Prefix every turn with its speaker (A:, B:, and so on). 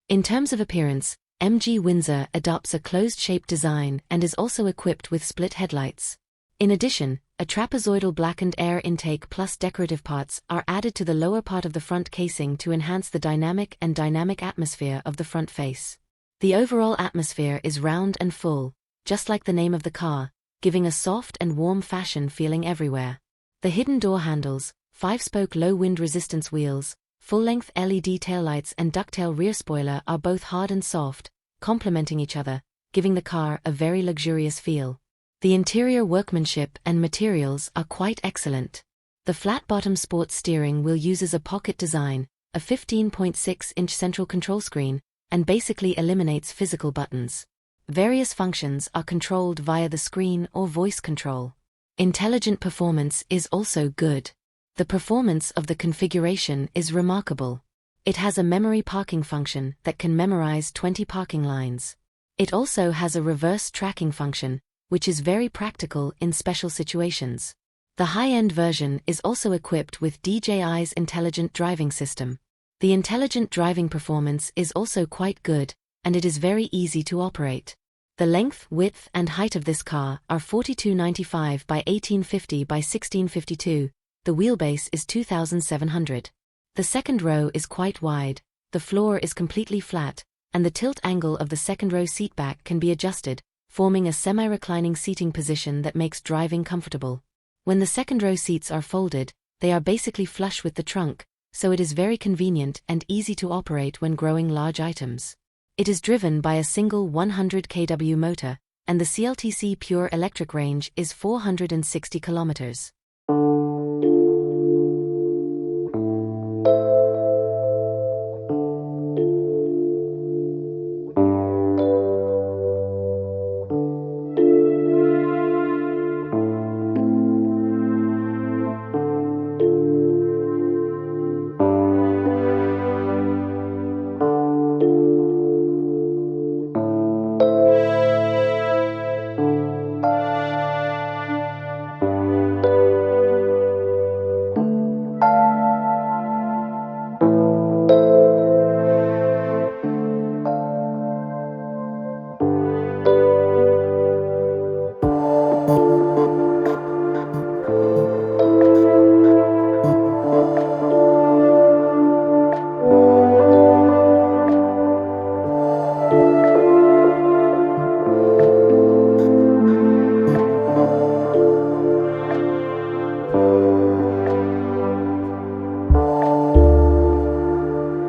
A: In terms of appearance, MG Windsor adopts a closed-shape design and is also equipped with split headlights. In addition, a trapezoidal blackened air intake plus decorative parts are added to the lower part of the front casing to enhance the dynamic atmosphere of the front face. The overall atmosphere is round and full, just like the name of the car, giving a soft and warm fashion feeling everywhere. The hidden door handles, 5-spoke low-wind resistance wheels, full-length LED taillights and ducktail rear spoiler are both hard and soft, complementing each other, giving the car a very luxurious feel. The interior workmanship and materials are quite excellent. The flat-bottom sports steering wheel uses a pocket design, a 15.6-inch central control screen, and basically eliminates physical buttons. Various functions are controlled via the screen or voice control. Intelligent performance is also good. The performance of the configuration is remarkable. It has a memory parking function that can memorize 20 parking lines. It also has a reverse tracking function, which is very practical in special situations. The high-end version is also equipped with DJI's intelligent driving system. The intelligent driving performance is also quite good, and it is very easy to operate. The length, width, and height of this car are 4295 by 1850 by 1652. The wheelbase is 2700. The second row is quite wide, the floor is completely flat, and the tilt angle of the second row seatback can be adjusted, forming a semi-reclining seating position that makes driving comfortable. When the second row seats are folded, they are basically flush with the trunk, so it is very convenient and easy to operate when growing large items. It is driven by a single 100 kW motor, and the CLTC pure electric range is 460 kilometers.